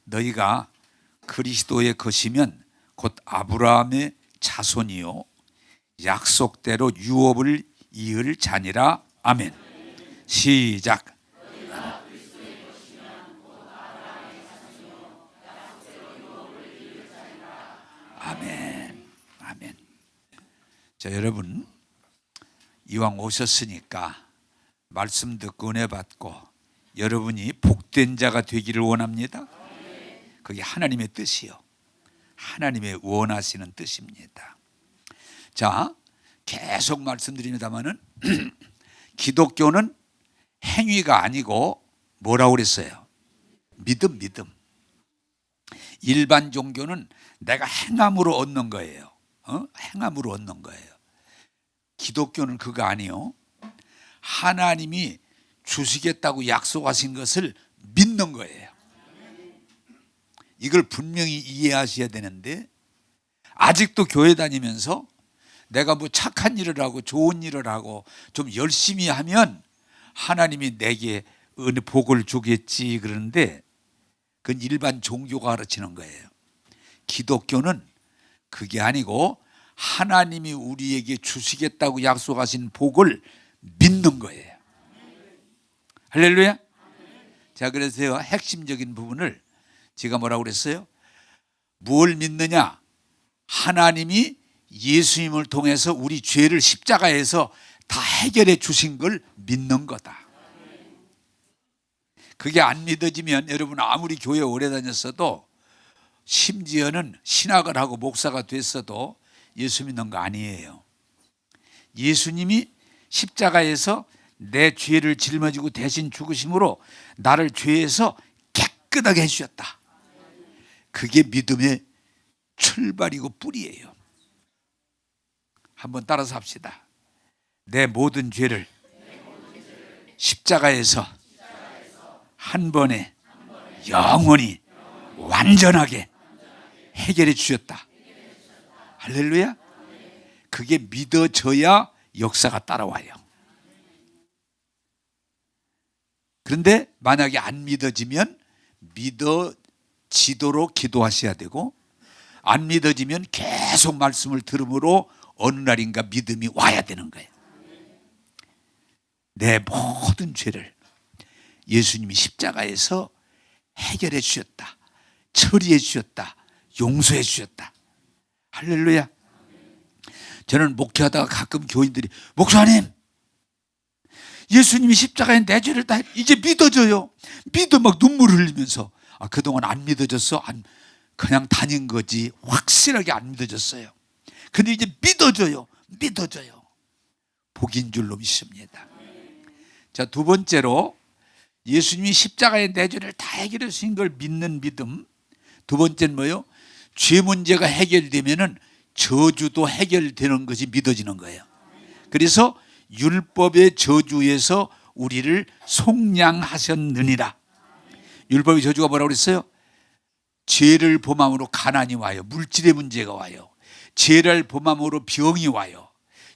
너희가 그리스도의 것이면 곧 아브라함의 자손이요 약속대로 유업을 이을 자니라. 아멘. 시작. 아멘. 아멘. 자, 여러분, 이왕 오셨으니까 말씀 듣고 은혜 받고 여러분이 복된 자가 되기를 원합니다. 그게 하나님의 뜻이요, 하나님의 원하시는 뜻입니다. 자, 계속 말씀드립니다마는 기독교는 행위가 아니고 뭐라고 그랬어요? 믿음. 일반 종교는 내가 행함으로 얻는 거예요. 행함으로 얻는 거예요. 기독교는 그거 아니요. 하나님이 주시겠다고 약속하신 것을 믿는 거예요. 이걸 분명히 이해하셔야 되는데, 아직도 교회 다니면서 내가 뭐 착한 일을 하고 좋은 일을 하고 좀 열심히 하면 하나님이 내게 복을 주겠지 그러는데, 그건 일반 종교가 가르치는 거예요. 기독교는 그게 아니고 하나님이 우리에게 주시겠다고 약속하신 복을 믿는 거예요. 할렐루야. 자, 그래서 핵심적인 부분을 제가 뭐라고 그랬어요? 뭘 믿느냐? 하나님이 예수님을 통해서 우리 죄를 십자가에서 다 해결해 주신 걸 믿는 거다. 그게 안 믿어지면 여러분 아무리 교회 오래 다녔어도, 심지어는 신학을 하고 목사가 됐어도 예수 믿는 거 아니에요. 예수님이 십자가에서 내 죄를 짊어지고 대신 죽으심으로 나를 죄에서 깨끗하게 해주셨다. 그게 믿음의 출발이고 뿌리예요. 한번 따라서 합시다. 내 모든 죄를 십자가에서 한 번에 영원히 완전하게 해결해 주셨다. 할렐루야. 그게 믿어져야 역사가 따라와요. 그런데 만약에 안 믿어지면 믿어지도록 기도하셔야 되고, 안 믿어지면 계속 말씀을 들음으로 어느 날인가 믿음이 와야 되는 거예요. 내 모든 죄를 예수님이 십자가에서 해결해 주셨다, 처리해 주셨다, 용서해 주셨다. 할렐루야. 저는 목회하다가 가끔 교인들이, 목사님, 예수님이 십자가에 내 죄를 다 이제 믿어져요. 믿어 막 눈물 흘리면서, 그동안 안 믿어졌어? 그냥 다닌 거지. 확실하게 안 믿어졌어요. 근데 이제 믿어져요. 복인 줄로 믿습니다. 자, 두 번째로 예수님이 십자가에 내 죄를 다 해결해 주신 걸 믿는 믿음. 두 번째는 뭐예요? 죄 문제가 해결되면은 저주도 해결되는 것이 믿어지는 거예요. 그래서 율법의 저주에서 우리를 속량하셨느니라. 율법의 저주가 뭐라고 그랬어요? 죄를 범함으로 가난이 와요. 물질의 문제가 와요. 죄를 범함으로 병이 와요.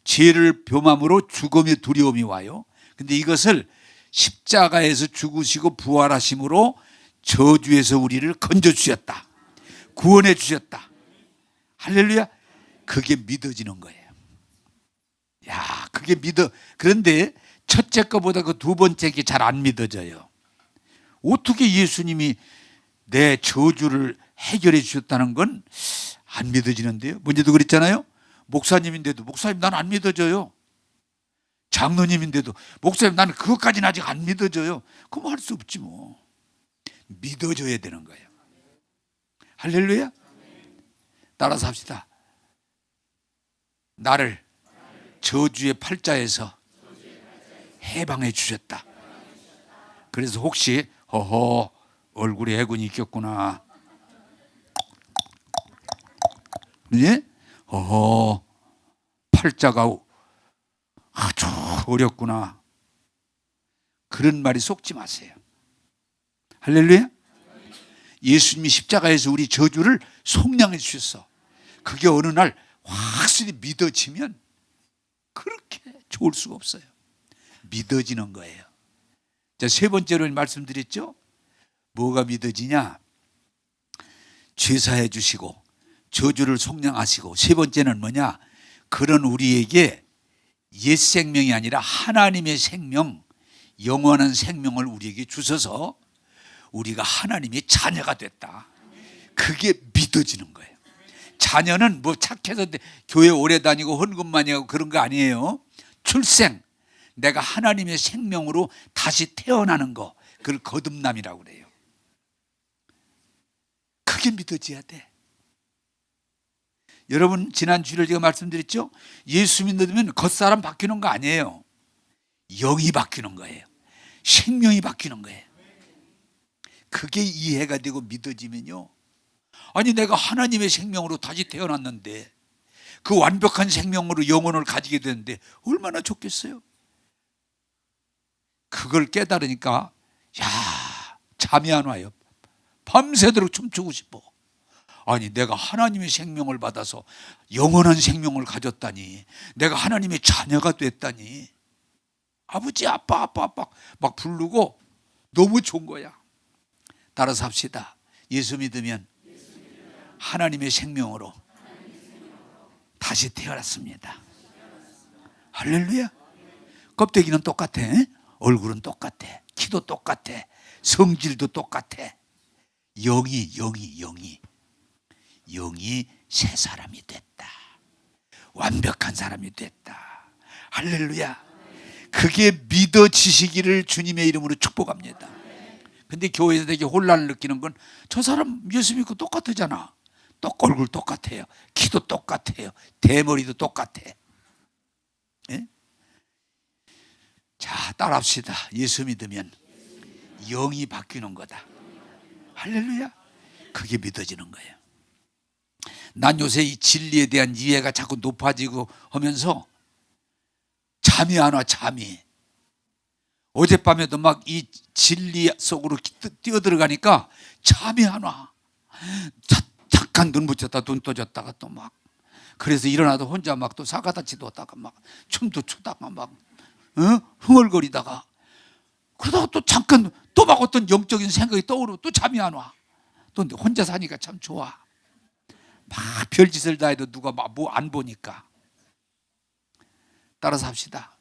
죄를 범함으로 죽음의 두려움이 와요. 근데 이것을 십자가에서 죽으시고 부활하심으로 저주에서 우리를 건져주셨다, 구원해 주셨다. 할렐루야. 그게 믿어지는 거예요. 야, 그게 그런데 첫째 거보다 그 두 번째 게 잘 안 믿어져요. 어떻게 예수님이 내 저주를 해결해 주셨다는 건 안 믿어지는데요. 먼저도 그랬잖아요. 목사님인데도, 목사님 난 안 믿어져요. 장로님인데도, 목사님 나는 그것까지는 아직 안 믿어져요. 그럼 할 수 없지 뭐. 믿어져야 되는 거예요. 할렐루야. 따라서 합시다. 나를 저주의 팔자에서 해방해 주셨다. 그래서 혹시 얼굴에 해군이 있겠구나, 예? 팔자가 아주 어렵구나, 그런 말이 속지 마세요. 할렐루야. 예수님이 십자가에서 우리 저주를 속량해 주셨어. 그게 어느 날 확실히 믿어지면 그렇게 좋을 수가 없어요. 믿어지는 거예요. 자, 세 번째로 말씀드렸죠. 뭐가 믿어지냐? 죄사해 주시고 저주를 속량하시고, 세 번째는 뭐냐? 그런 우리에게 옛 생명이 아니라 하나님의 생명, 영원한 생명을 우리에게 주셔서 우리가 하나님의 자녀가 됐다. 그게 믿어지는 거예요. 자녀는 뭐 착해서 교회 오래 다니고 헌금 많이 하고 그런 거 아니에요. 출생, 내가 하나님의 생명으로 다시 태어나는 거, 그걸 거듭남이라고 그래요. 그게 믿어져야 돼. 여러분, 지난 주일에 제가 말씀드렸죠? 예수 믿으면 겉사람 바뀌는 거 아니에요. 영이 바뀌는 거예요. 생명이 바뀌는 거예요. 그게 이해가 되고 믿어지면요, 아니 내가 하나님의 생명으로 다시 태어났는데 그 완벽한 생명으로 영혼을 가지게 되는데 얼마나 좋겠어요. 그걸 깨달으니까 야, 잠이 안 와요. 밤새도록 춤추고 싶어. 아니 내가 하나님의 생명을 받아서 영원한 생명을 가졌다니, 내가 하나님의 자녀가 됐다니, 아버지 아빠 막 부르고 너무 좋은 거야. 따라서 합시다. 예수 믿으면 하나님의 생명으로 다시 태어났습니다. 할렐루야. 껍데기는 똑같아, 얼굴은 똑같아, 키도 똑같아, 성질도 똑같아. 영이 새 사람이 됐다. 완벽한 사람이 됐다. 할렐루야. 그게 믿어지시기를 주님의 이름으로 축복합니다. 근데 교회에서 되게 혼란을 느끼는 건, 저 사람 예수 믿고 똑같으잖아. 얼굴 똑같아요, 키도 똑같아요, 대머리도 똑같아. 예? 자, 따라합시다. 예수 믿으면 영이 바뀌는 거다. 할렐루야. 그게 믿어지는 거예요. 난 요새 이 진리에 대한 이해가 자꾸 높아지고 하면서 잠이 안 와. 잠이. 어젯밤에도 막 이 진리 속으로 뛰어들어가니까 잠이 안 와. 잠깐 눈 붙였다 눈 떠졌다가 또 막, 그래서 일어나도 혼자 막 또 사가다치도 하다가 막 춤도 추다가 막 흥얼거리다가, 그러다가 또 잠깐 또 막 어떤 영적인 생각이 떠오르고 또 잠이 안 와. 또 혼자 사니까 참 좋아. 막 별짓을 다 해도 누가 막 뭐 안 보니까. 따라서 합시다.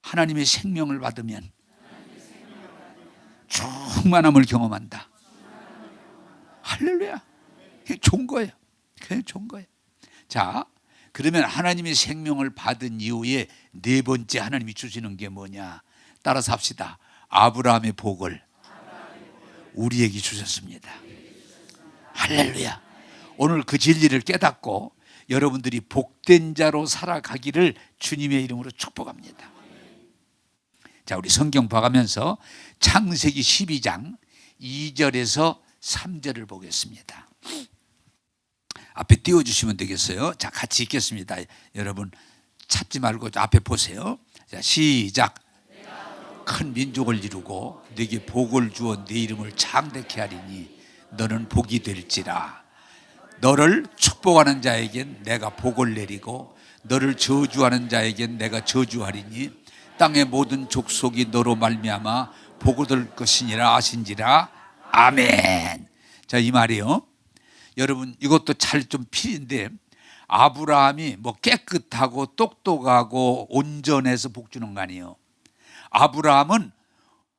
하나님의 생명을 받으면 충만함을 경험한다. 할렐루야. 그게 좋은 거예요. 그게 좋은 거예요. 자, 그러면 하나님의 생명을 받은 이후에 네 번째 하나님이 주시는 게 뭐냐? 따라서 합시다. 아브라함의 복을 우리에게 주셨습니다. 할렐루야. 오늘 그 진리를 깨닫고 여러분들이 복된 자로 살아가기를 주님의 이름으로 축복합니다. 자, 우리 성경 봐가면서 창세기 12장 2절에서 3절을 보겠습니다. 앞에 띄워주시면 되겠어요. 자, 같이 읽겠습니다. 여러분 찾지 말고 앞에 보세요. 자, 시작. 큰 민족을 이루고 네게 복을 주어 네 이름을 창대케 하리니 너는 복이 될지라. 너를 축복하는 자에겐 내가 복을 내리고 너를 저주하는 자에겐 내가 저주하리니 땅의 모든 족속이 너로 말미암아 복을 얻을 것이니라 하신지라. 아멘. 자, 이 말이요, 여러분 이것도 잘 좀 필인데, 아브라함이 뭐 깨끗하고 똑똑하고 온전해서 복 주는 거 아니에요. 아브라함은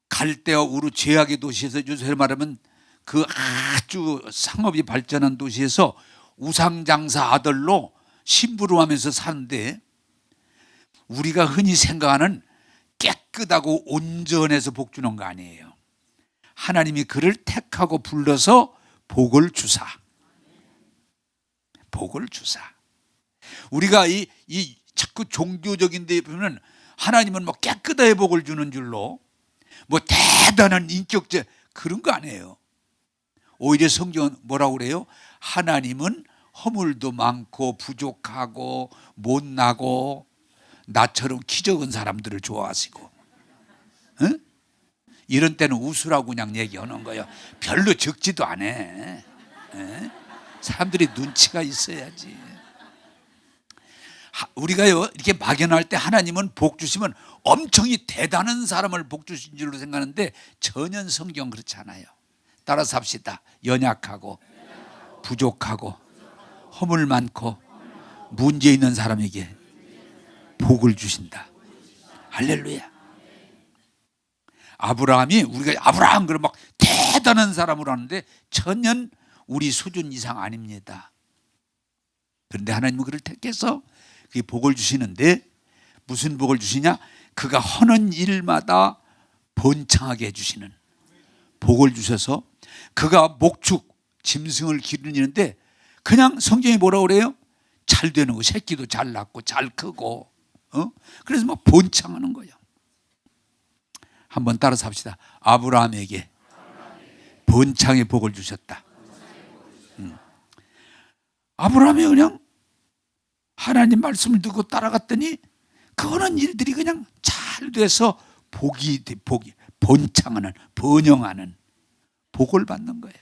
갈대아 우르 죄악의 도시에서, 요새 말하면 그 아주 상업이 발전한 도시에서 우상장사 아들로 심부름하면서 사는데, 우리가 흔히 생각하는 깨끗하고 온전해서 복 주는 거 아니에요. 하나님이 그를 택하고 불러서 복을 주사. 복을 주사. 우리가 이 자꾸 종교적인 데 보면 하나님은 뭐 깨끗하게 복을 주는 줄로 뭐 대단한 인격제 그런 거 아니에요. 오히려 성경은 뭐라고 그래요? 하나님은 허물도 많고 부족하고 못나고 나처럼 키 적은 사람들을 좋아하시고, 응? 이런 때는 웃으라고 그냥 얘기하는 거예요. 별로 적지도 않아. 응? 사람들이 눈치가 있어야지. 우리가요 이렇게 막연할 때 하나님은 복 주시면 엄청이 대단한 사람을 복 주신 줄로 생각하는데 전혀 성경 그렇지 않아요. 따라서 합시다. 연약하고 부족하고 허물 많고 문제 있는 사람에게 복을 주신다. 할렐루야. 아브라함이, 우리가 아브라함 그러면 막 대단한 사람으로 하는데 전혀 우리 수준 이상 아닙니다. 그런데 하나님은 그를 택해서 그게 복을 주시는데, 무슨 복을 주시냐? 그가 하는 일마다 번창하게 해주시는 복을 주셔서, 그가 목축 짐승을 기르는데 그냥 성경이 뭐라고 그래요? 잘 되는 거, 새끼도 잘 낳고 잘 크고, 그래서 막 번창하는 거예요. 한번 따라서 합시다. 아브라함에게 번창의 복을 주셨다. 아브라함이 그냥 하나님 말씀을 듣고 따라갔더니 그거는 일들이 그냥 잘 돼서 복이 번창하는, 번영하는 복을 받는 거예요.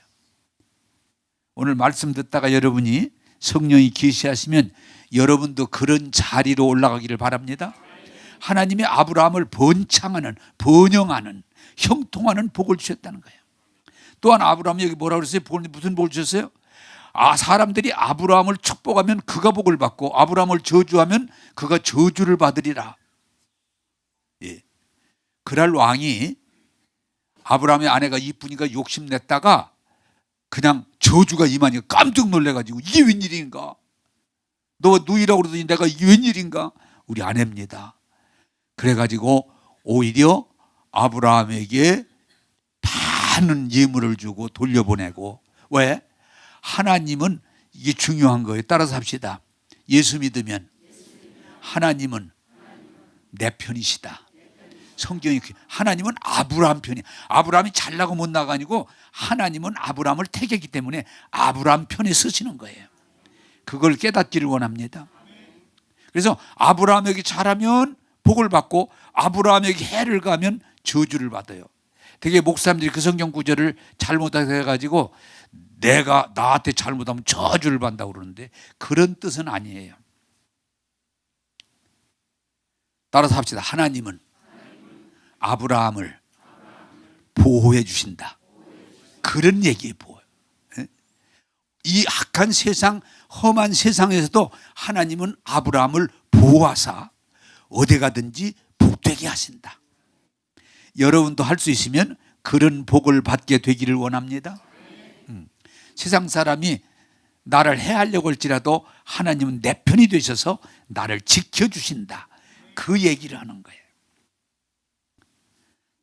오늘 말씀 듣다가 여러분이 성령이 계시하시면 여러분도 그런 자리로 올라가기를 바랍니다. 하나님이 아브라함을 번창하는, 번영하는, 형통하는 복을 주셨다는 거예요. 또한 아브라함이 여기 뭐라고 그랬어요? 무슨 복을 주셨어요? 사람들이 아브라함을 축복하면 그가 복을 받고 아브라함을 저주하면 그가 저주를 받으리라. 예. 그랄 왕이 아브라함의 아내가 이쁘니까 욕심냈다가 그냥 저주가 임하니까 깜짝 놀래가지고 이게 웬일인가? 너 누이라고 그러더니 내가 이게 웬일인가? 우리 아내입니다. 그래가지고 오히려 아브라함에게 많은 예물을 주고 돌려보내고. 왜? 하나님은, 이게 중요한 거예요. 따라서 합시다. 예수 믿으면 하나님은 내 편이시다. 성경이 하나님은 아브라함 편이, 아브라함이 잘나고 못나가 아니고 하나님은 아브라함을 택했기 때문에 아브라함 편에 서시는 거예요. 그걸 깨닫기를 원합니다. 그래서 아브라함에게 잘하면 복을 받고 아브라함에게 해를 가면 저주를 받아요. 되게 목사님들이 그 성경 구절을 잘못해가지고 내가 나한테 잘못하면 저주를 받는다고 그러는데 그런 뜻은 아니에요. 따라서 합시다. 하나님은 아브라함을 보호해 주신다. 그런 얘기에 보여요. 이 악한 세상, 험한 세상에서도 하나님은 아브라함을 보호하사 어디 가든지 복되게 하신다. 여러분도 할 수 있으면 그런 복을 받게 되기를 원합니다. 세상 사람이 나를 해하려고 할지라도 하나님은 내 편이 되셔서 나를 지켜주신다. 그 얘기를 하는 거예요.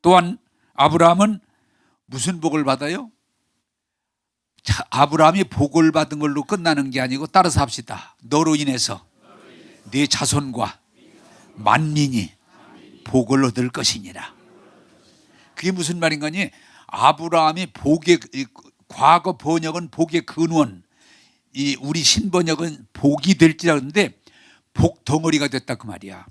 또한 아브라함은 무슨 복을 받아요? 아브라함이 복을 받은 걸로 끝나는 게 아니고 따라서 합시다. 너로 인해서 네 자손과 만민이 복을 얻을 것이니라. 그게 무슨 말인가니? 아브라함이 복의, 과거 번역은 복의 근원, 우리 신번역은 복이 될지라 하는데 복 덩어리가 됐다 그 말이야.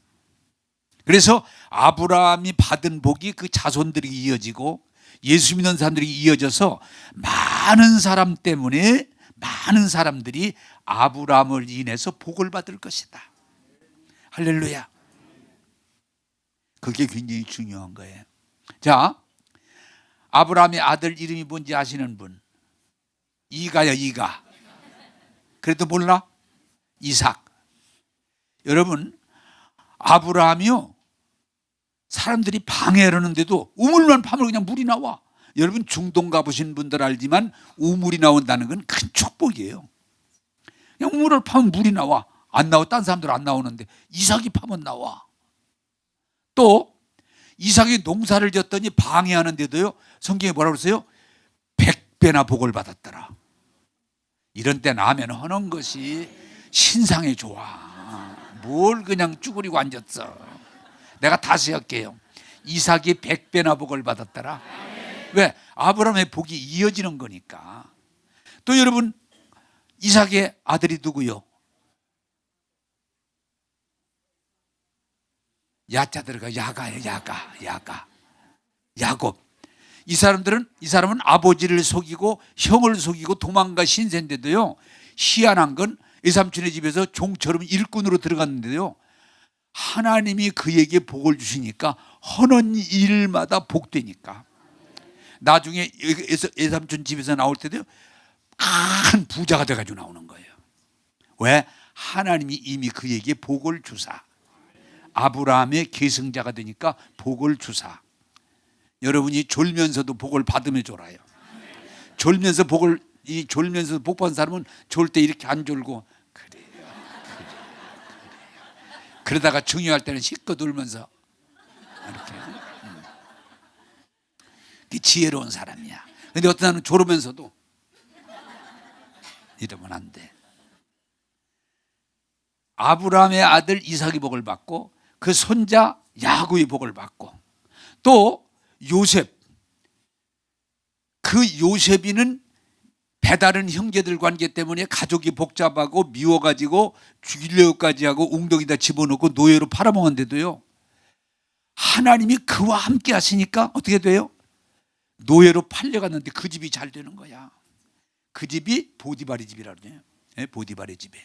그래서 아브라함이 받은 복이 그 자손들이 이어지고 예수 믿는 사람들이 이어져서 많은 사람 때문에 많은 사람들이 아브라함을 인해서 복을 받을 것이다. 할렐루야. 그게 굉장히 중요한 거예요. 자, 아브라함의 아들 이름이 뭔지 아시는 분? 이가요, 이가. 그래도 몰라? 이삭. 여러분, 아브라함이요, 사람들이 방해를 하는데도 우물만 파면 그냥 물이 나와. 여러분 중동 가보신 분들 알지만 우물이 나온다는 건 큰 축복이에요. 그냥 우물을 파면 물이 나와. 안 나와. 딴 사람들 안 나오는데 이삭이 파면 나와. 또 이삭이 농사를 졌더니 방해하는데도요, 성경에 뭐라고 그러세요? 100배나 복을 받았더라. 이런 때 나면 하는 것이 신상에 좋아. 뭘 그냥 쭈그리고 앉았어. 내가 다시 할게요. 이삭이 100배나 복을 받았더라. 왜? 아브라함의 복이 이어지는 거니까. 또 여러분, 이삭의 아들이 누구요? 야자 들어가. 야가예요. 야가. 야곱. 이 사람은 아버지를 속이고 형을 속이고 도망가 신세인데도요, 희한한 건 외삼촌의 집에서 종처럼 일꾼으로 들어갔는데요, 하나님이 그에게 복을 주시니까 하는 일마다 복되니까. 나중에 외삼촌 집에서 나올 때도 큰 부자가 돼가지고 나오는 거예요. 왜? 하나님이 이미 그에게 복을 주사, 아브라함의 계승자가 되니까 복을 주사. 여러분이 졸면서도 복을 받으며 졸아요. 졸면서 졸면서 복 받은 사람은 졸 때 이렇게 안 졸고 그래요. 그러다가 중요할 때는 실컷 울면서 이렇게. 그게 지혜로운 사람이야. 근데 어떤 사람은 졸으면서도 이러면 안 돼. 아브라함의 아들 이삭이 복을 받고 그 손자 야곱이 복을 받고 또 요셉, 그 요셉이는 배다른 형제들 관계 때문에 가족이 복잡하고 미워가지고 죽이려고까지 하고 웅덩이다 집어넣고 노예로 팔아먹었는데도요, 하나님이 그와 함께 하시니까 어떻게 돼요? 노예로 팔려갔는데 그 집이 잘 되는 거야. 그 집이 보디발의 집이라고 해요. 보디발의 집에.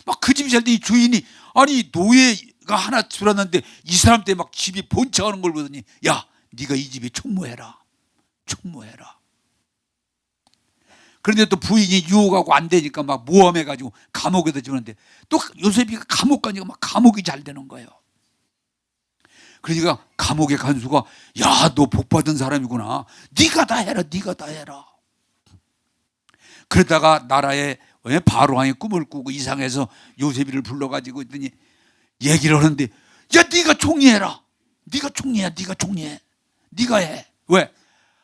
막 그 집이 잘 돼. 이 주인이 아니 노예가 하나 들었는데 이 사람 때문에 막 집이 번창하는 걸 보더니 야, 네가 이 집에 총무해라. 총무해라. 그런데 또 부인이 유혹하고 안 되니까 막 모함해가지고 감옥에다 집었는데 또 요셉이 감옥 가니까 막 감옥이 잘 되는 거예요. 그러니까 감옥의 간수가 야, 너 복 받은 사람이구나. 네가 다 해라. 네가 다 해라. 그러다가 나라의 바로왕의 꿈을 꾸고 이상해서 요셉이를 불러가지고 있더니 얘기를 하는데 야, 네가 총리해라. 네가 총리해. 네가 총리해. 네가 해. 왜?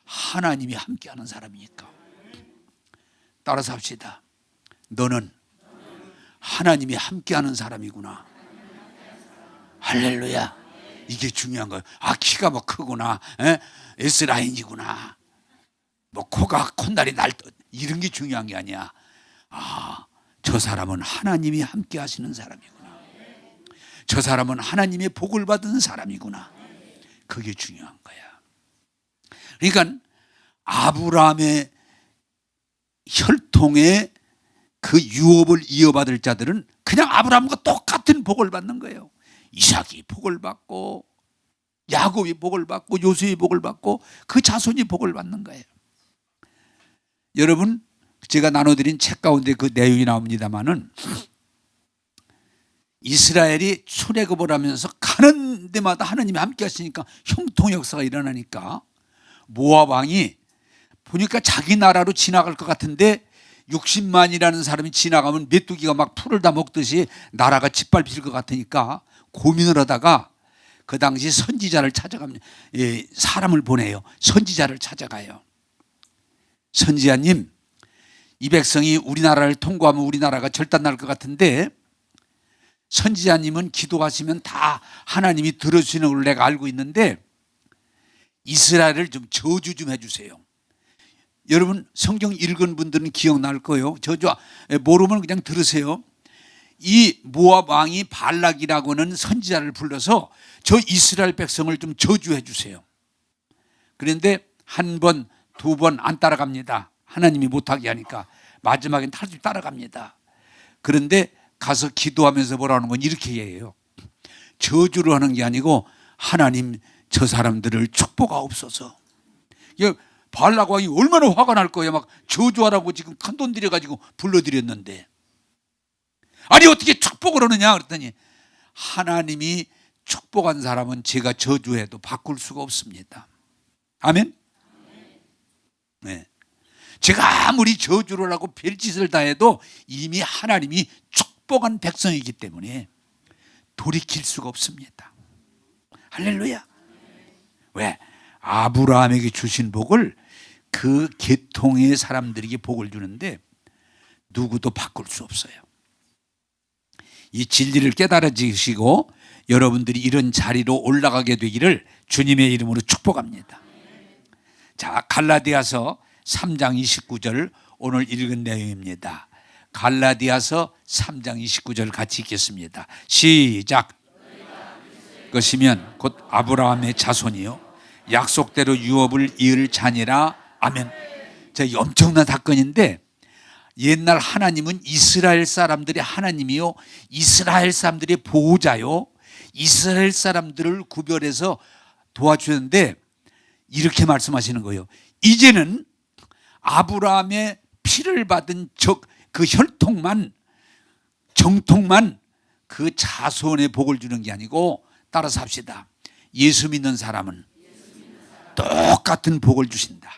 하나님이 함께하는 사람이니까. 따라서 합시다. 너는 하나님이 함께하는 사람이구나. 할렐루야. 이게 중요한 거예요. 아, 키가 뭐 크구나. S라인이구나. 뭐 코가 콧날이 이런 게 중요한 게 아니야. 아, 저 사람은 하나님이 함께 하시는 사람이구나. 저 사람은 하나님의 복을 받은 사람이구나. 그게 중요한 거야. 그러니까 아브라함의 혈통의 그 유업을 이어받을 자들은 그냥 아브라함과 똑같은 복을 받는 거예요. 이삭이 복을 받고 야곱이 복을 받고 요셉이 복을 받고 그 자손이 복을 받는 거예요. 여러분, 제가 나눠드린 책 가운데 그 내용이 나옵니다마는 이스라엘이 출애굽을 하면서 가는 데마다 하나님이 함께 하시니까 형통 역사가 일어나니까 모압 왕이 보니까 자기 나라로 지나갈 것 같은데 60만이라는 사람이 지나가면 메뚜기가 막 풀을 다 먹듯이 나라가 짓밟힐 것 같으니까 고민을 하다가 그 당시 선지자를 찾아갑니다. 사람을 보내요. 선지자를 찾아가요. 선지자님, 이 백성이 우리나라를 통과하면 우리나라가 절단날 것 같은데 선지자님은 기도하시면 다 하나님이 들어주시는 걸 내가 알고 있는데 이스라엘을 좀 저주 좀 해주세요. 여러분 성경 읽은 분들은 기억날 거예요. 저주 모르면 그냥 들으세요. 이 모압 왕이 발락이라고는 선지자를 불러서 저 이스라엘 백성을 좀 저주해 주세요. 그런데 한 번, 두 번 안 따라갑니다. 하나님이 못하게 하니까 마지막엔 다시 따라갑니다. 그런데 가서 기도하면서 뭐라는 건 이렇게 해요. 저주를 하는 게 아니고 하나님 저 사람들을 축복하옵소서. 발락 왕이 얼마나 화가 날 거예요. 막 저주하라고 지금 큰 돈 들여가지고 불러드렸는데 아니 어떻게 축복을 하느냐 그랬더니 하나님이 축복한 사람은 제가 저주해도 바꿀 수가 없습니다. 아멘? 네. 제가 아무리 저주를 하고 별짓을 다 해도 이미 하나님이 축복한 백성이기 때문에 돌이킬 수가 없습니다. 할렐루야. 왜? 아브라함에게 주신 복을 그 계통의 사람들에게 복을 주는데 누구도 바꿀 수 없어요. 이 진리를 깨달아지시고 여러분들이 이런 자리로 올라가게 되기를 주님의 이름으로 축복합니다. 자, 갈라디아서 3장 29절 오늘 읽은 내용입니다. 갈라디아서 3장 29절 같이 읽겠습니다. 시작. 것이면 곧 아브라함의 자손이요 약속대로 유업을 이을 자니라. 아멘. 자, 엄청난 사건인데 옛날 하나님은 이스라엘 사람들의 하나님이요 이스라엘 사람들의 보호자요 이스라엘 사람들을 구별해서 도와주는데 이렇게 말씀하시는 거예요. 이제는 아브라함의 피를 받은 그 혈통만, 정통만 그 자손의 복을 주는 게 아니고, 따라서 합시다. 예수 믿는 사람은 똑같은 복을 주신다.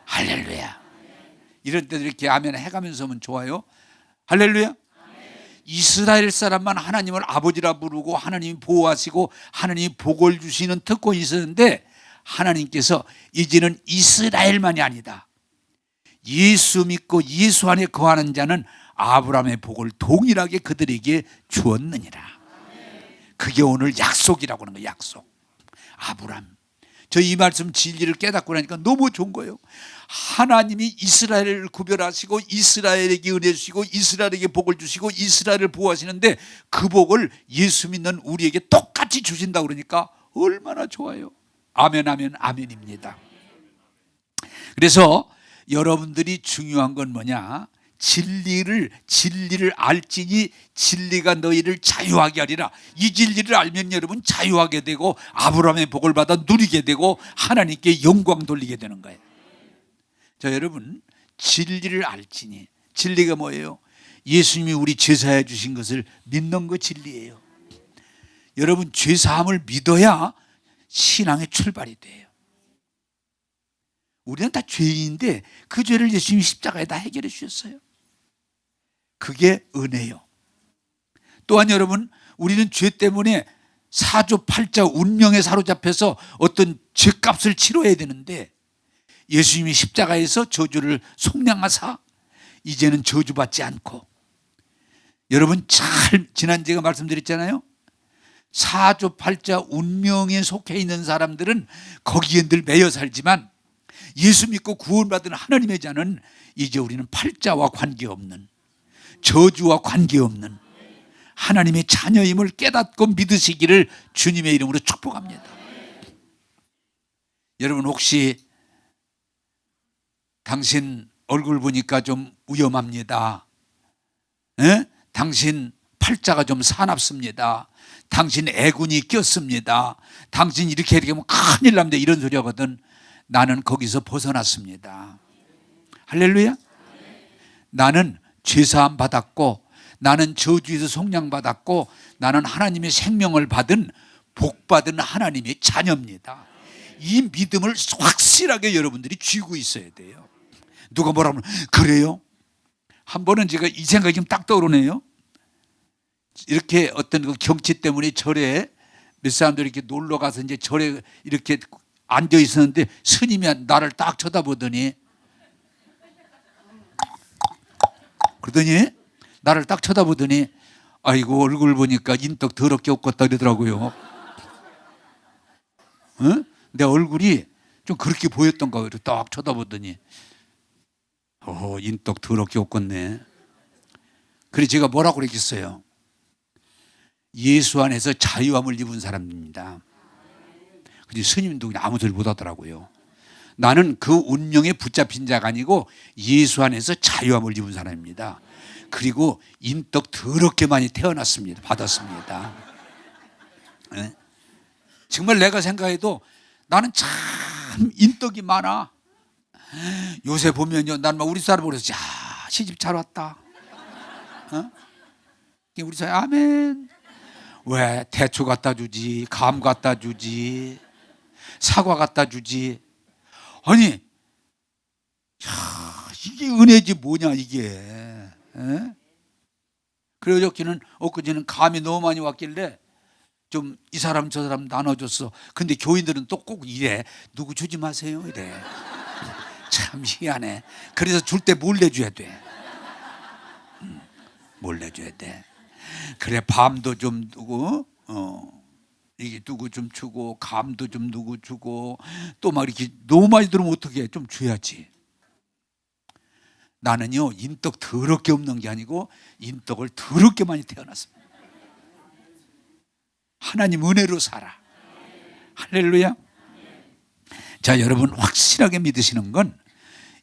할렐루야. 이럴 때도 이렇게 아멘 해가면서 하면 좋아요. 할렐루야. 이스라엘 사람만 하나님을 아버지라 부르고 하나님이 보호하시고 하나님이 복을 주시는 특권이 있었는데, 하나님께서 이제는 이스라엘만이 아니다. 예수 믿고 예수 안에 거하는 자는 아브라함의 복을 동일하게 그들에게 주었느니라. 그게 오늘 약속이라고 하는 거예요. 약속. 아브라함. 저 이 말씀 진리를 깨닫고 나니까 너무 좋은 거예요. 하나님이 이스라엘을 구별하시고 이스라엘에게 은혜 주시고 이스라엘에게 복을 주시고 이스라엘을 보호하시는데, 그 복을 예수 믿는 우리에게 똑같이 주신다고 그러니까 얼마나 좋아요. 아멘, 아멘, 아멘입니다. 그래서 여러분들이 중요한 건 뭐냐? 진리를 알지니 진리가 너희를 자유하게 하리라. 이 진리를 알면 여러분 자유하게 되고 아브라함의 복을 받아 누리게 되고 하나님께 영광 돌리게 되는 거예요. 자, 여러분, 진리를 알지니, 진리가 뭐예요? 예수님이 우리 죄사해 주신 것을 믿는 거 진리예요. 여러분, 죄사함을 믿어야 신앙의 출발이 돼요. 우리는 다 죄인인데 그 죄를 예수님이 십자가에 다 해결해 주셨어요. 그게 은혜요. 또한 여러분, 우리는 죄 때문에 사조팔자 운명에 사로잡혀서 어떤 죄값을 치러야 되는데, 예수님이 십자가에서 저주를 속량하사 이제는 저주받지 않고, 여러분 잘 지난 제가 말씀드렸잖아요. 사조팔자 운명에 속해 있는 사람들은 거기에 늘 매여 살지만, 예수 믿고 구원받은 하나님의 자는 이제 우리는 팔자와 관계없는, 저주와 관계없는 하나님의 자녀임을 깨닫고 믿으시기를 주님의 이름으로 축복합니다. 여러분, 혹시 당신 얼굴 보니까 좀 위험합니다. 당신 팔자가 좀 사납습니다. 당신 애군이 꼈습니다. 당신 이렇게 하면 큰일 납니다. 이런 소리 하거든. 나는 거기서 벗어났습니다. 할렐루야. 나는 죄사함 받았고, 나는 저주에서 속량받았고, 나는 하나님의 생명을 받은 복받은 하나님의 자녀입니다. 이 믿음을 확실하게 여러분들이 쥐고 있어야 돼요. 누가 뭐라 하면 그래요? 한 번은 제가 이 생각이 지금 딱 떠오르네요. 이렇게 어떤 그 경치 때문에 절에 몇 사람들이 이렇게 놀러 가서 이제 절에 이렇게 앉아 있었는데, 스님이 나를 딱 쳐다보더니, 그러더니 나를 딱 쳐다보더니, 아이고 얼굴 보니까 인덕 더럽게 없겠다 그러더라고요. 내 얼굴이 좀 그렇게 보였던가 그래. 딱 쳐다보더니, 인덕 더럽게 없겠네. 그래서 제가 뭐라고 그랬겠어요? 예수 안에서 자유함을 입은 사람입니다. 근데 스님도 그냥 아무 소리 못 하더라고요. 나는 그 운명에 붙잡힌 자가 아니고 예수 안에서 자유함을 입은 사람입니다. 그리고 인덕 더럽게 많이 태어났습니다. 받았습니다. 네? 정말 내가 생각해도 나는 참 인덕이 많아. 요새 보면요, 난 막 우리 사람 그래서, 야, 시집 잘 왔다. 우리 사람 아멘. 왜 대추 갖다 주지, 감 갖다 주지, 사과 갖다 주지. 아니, 야, 이게 은혜지 뭐냐 이게. 그래서 엊그제는 감이 너무 많이 왔길래 좀 이 사람 저 사람 나눠줬어. 근데 교인들은 또 꼭 이래. 누구 주지 마세요 이래. 참 희한해. 그래서 줄 때 몰래 줘야 돼. 몰래 줘야 돼. 그래, 밤도 좀 두고, 이게 누구 좀 주고, 감도 좀 누구 주고, 또 막 이렇게 너무 많이 들으면 어떻게 좀 줘야지. 나는요, 인덕 더럽게 없는 게 아니고 인덕을 더럽게 많이 태어났습니다. 하나님 은혜로 살아. 할렐루야. 자, 여러분 확실하게 믿으시는 건,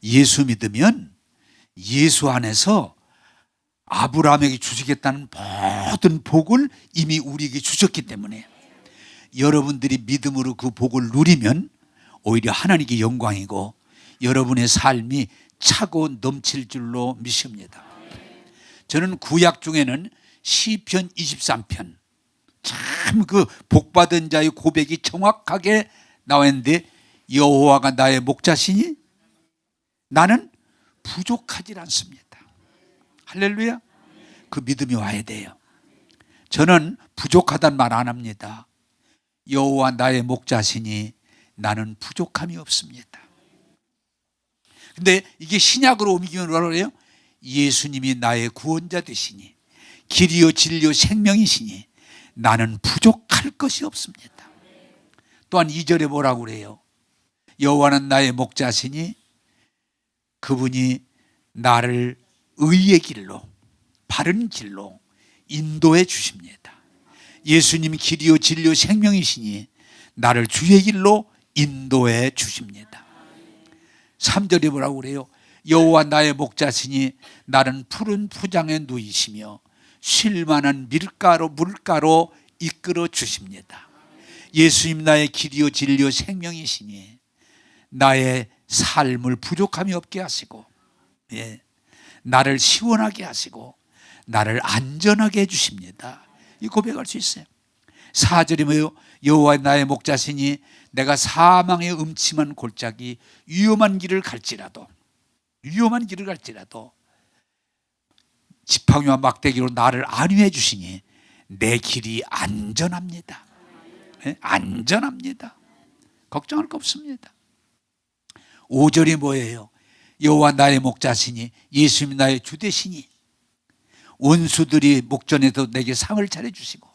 예수 믿으면 예수 안에서 아브라함에게 주시겠다는 모든 복을 이미 우리에게 주셨기 때문에, 여러분들이 믿음으로 그 복을 누리면 오히려 하나님께 영광이고 여러분의 삶이 차고 넘칠 줄로 믿습니다. 저는 구약 중에는 시편 23편 참 그 복받은 자의 고백이 정확하게 나와 있는데, 여호와가 나의 목자시니 나는 부족하지 않습니다. 할렐루야. 그 믿음이 와야 돼요. 저는 부족하다는 말 안 합니다. 여호와 나의 목자시니 나는 부족함이 없습니다. 근데 이게 신약으로 옮기면 뭐라 그래요? 예수님이 나의 구원자 되시니 길이요 진리요 생명이시니 나는 부족할 것이 없습니다. 또한 2절에 뭐라고 그래요? 여호와는 나의 목자시니 그분이 나를 의의 길로, 바른 길로 인도해 주십니다. 예수님 길이요 진리요 생명이시니 나를 주의 길로 인도해 주십니다. 3절에 뭐라고 그래요? 여호와 나의 목자시니 나는 푸른 푸장에 누이시며 쉴만한 물가로 이끌어 주십니다. 예수님 나의 길이요 진리요 생명이시니 나의 삶을 부족함이 없게 하시고, 나를 시원하게 하시고 나를 안전하게 해주십니다. 이 고백할 수 있어요. 4절이 뭐예요? 여호와 나의 목자시니 내가 사망의 음침한 골짜기 위험한 길을 갈지라도 지팡이와 막대기로 나를 안위해 주시니 내 길이 안전합니다. 안전합니다. 걱정할 거 없습니다. 5절이 뭐예요? 여호와 나의 목자시니 예수님 나의 주 되시니 원수들이 목전에도 내게 상을 차려주시고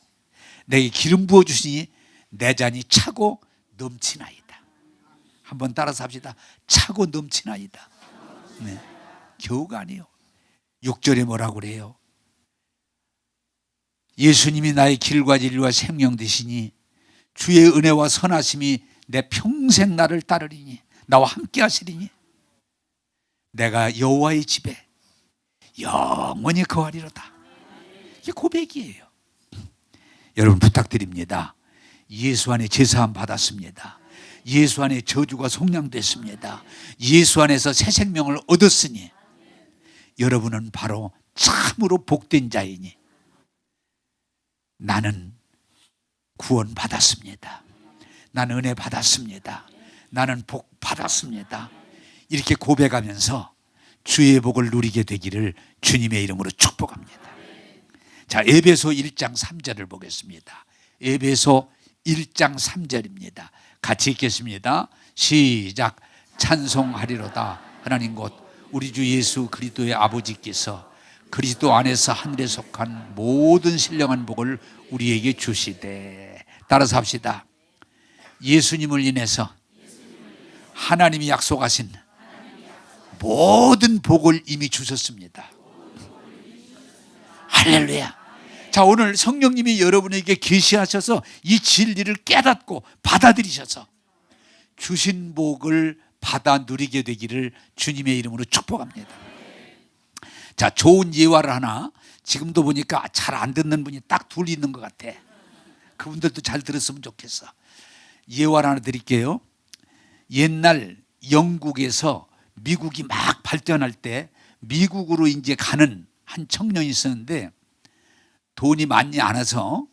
내게 기름 부어주시니 내 잔이 차고 넘치나이다. 한번 따라서 합시다. 차고 넘치나이다. 겨우가 아니에요. 6절에 뭐라고 그래요? 예수님이 나의 길과 진리와 생명 되시니 주의 은혜와 선하심이 내 평생 나를 따르리니 나와 함께 하시리니 내가 여호와의 집에 영원히 거하리로다. 이게 고백이에요. 여러분 부탁드립니다. 예수 안에 제사함 받았습니다. 예수 안에 저주가 속량됐습니다. 예수 안에서 새 생명을 얻었으니 여러분은 바로 참으로 복된 자이니 나는 구원 받았습니다. 나는 은혜 받았습니다. 나는 복 받았습니다. 이렇게 고백하면서 주의 복을 누리게 되기를 주님의 이름으로 축복합니다. 자, 에베소 1장 3절을 보겠습니다. 에베소 1장 3절입니다. 같이 읽겠습니다. 시작. 찬송하리로다 하나님 곧 우리 주 예수 그리스도의 아버지께서 그리스도 안에서 하늘에 속한 모든 신령한 복을 우리에게 주시되. 따라서 합시다. 예수님을 인해서 하나님이 약속하신 모든 복을 이미 주셨습니다. 할렐루야. 자, 오늘 성령님이 여러분에게 계시하셔서 이 진리를 깨닫고 받아들이셔서 주신 복을 받아 누리게 되기를 주님의 이름으로 축복합니다. 자, 좋은 예화를 하나, 지금도 보니까 잘 안 듣는 분이 딱 둘 있는 것 같아. 그분들도 잘 들었으면 좋겠어. 예화를 하나 드릴게요. 옛날 영국에서 미국이 막 발전할 때 미국으로 이제 가는 한 청년이 있었는데 돈이 많이 안 와서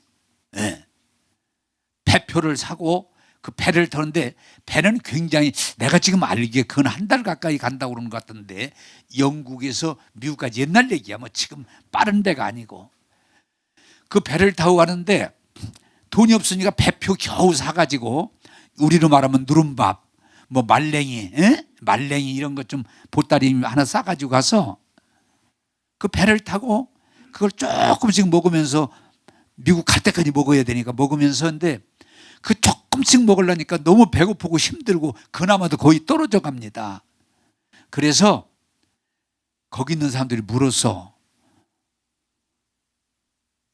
배표를 사고 그 배를 타는데 배는 굉장히, 내가 지금 알기에 그건 한 달 가까이 간다고 그러는 것 같던데, 영국에서 미국까지 옛날 얘기야. 뭐 지금 빠른 배가 아니고. 그 배를 타고 가는데 돈이 없으니까 배표 겨우 사가지고, 우리로 말하면 누른밥, 뭐 말랭이 이런 것 좀 보따리 하나 싸가지고 가서 그 배를 타고 그걸 조금씩 먹으면서, 미국 갈 때까지 먹어야 되니까 먹으면서, 근데 그 조금씩 먹으려니까 너무 배고프고 힘들고 그나마도 거의 떨어져 갑니다. 그래서 거기 있는 사람들이 물었어.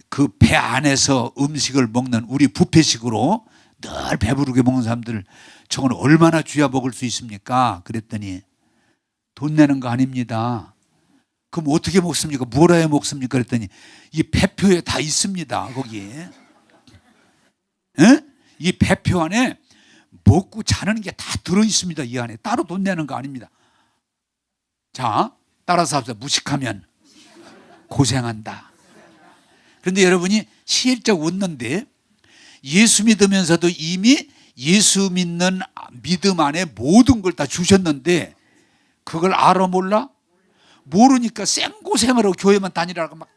그 배 안에서 음식을 먹는, 우리 뷔페식으로 늘 배부르게 먹는 사람들, 저건 얼마나 줘야 먹을 수 있습니까? 그랬더니 돈 내는 거 아닙니다. 그럼 어떻게 먹습니까? 뭘 해야 먹습니까? 그랬더니 이 배표에 다 있습니다. 거기에. 이 배표 안에 먹고 자는 게 다 들어있습니다. 이 안에 따로 돈 내는 거 아닙니다. 자, 따라서 합시다. 무식하면 고생한다. 그런데 여러분이 시일적 웃는데 예수 믿으면서도 이미 예수 믿는 믿음 안에 모든 걸 다 주셨는데 그걸 알아 몰라? 모르니까 생고생으로 교회만 다니라고 막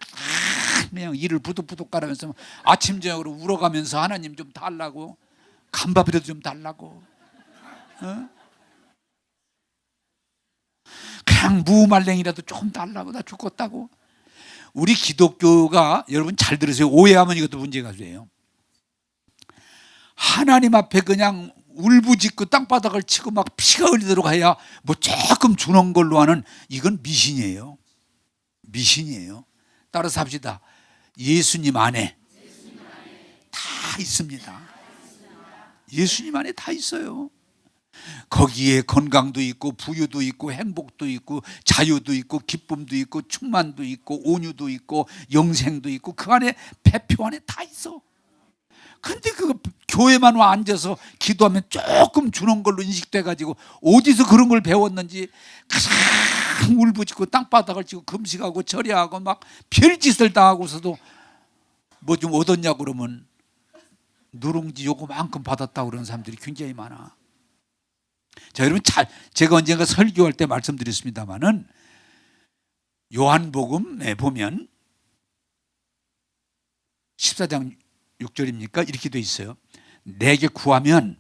그냥 이를 부득부득 가라면서 아침 저녁으로 울어가면서 하나님 좀 달라고, 간밥이라도 좀 달라고, 그냥 무말랭이라도 조금 달라고, 나 죽겠다고. 우리 기독교가, 여러분 잘 들으세요. 오해하면 이것도 문제가 돼요. 하나님 앞에 그냥 울부짖고 땅바닥을 치고 막 피가 흘리도록 해야 뭐 조금 주는 걸로 하는, 이건 미신이에요. 미신이에요. 따라서 합시다. 예수님 안에 다 있습니다. 예수님 안에 다 있어요. 거기에 건강도 있고 부유도 있고 행복도 있고 자유도 있고 기쁨도 있고 충만도 있고 온유도 있고 영생도 있고 그 안에 배표 안에 다 있어. 근데 그거 교회만 와 앉아서 기도하면 조금 주는 걸로 인식돼 가지고 어디서 그런 걸 배웠는지 가장 울부짖고 땅바닥을 치고 금식하고 절야하고 막 별짓을 다 하고서도 뭐 좀 얻었냐 그러면 누룽지 요거만큼 받았다고 그러는 사람들이 굉장히 많아. 자, 여러분 제가 언젠가 설교할 때 말씀드렸습니다마는 요한복음에 보면 14장 6절입니까? 이렇게 돼 있어요. 내게 구하면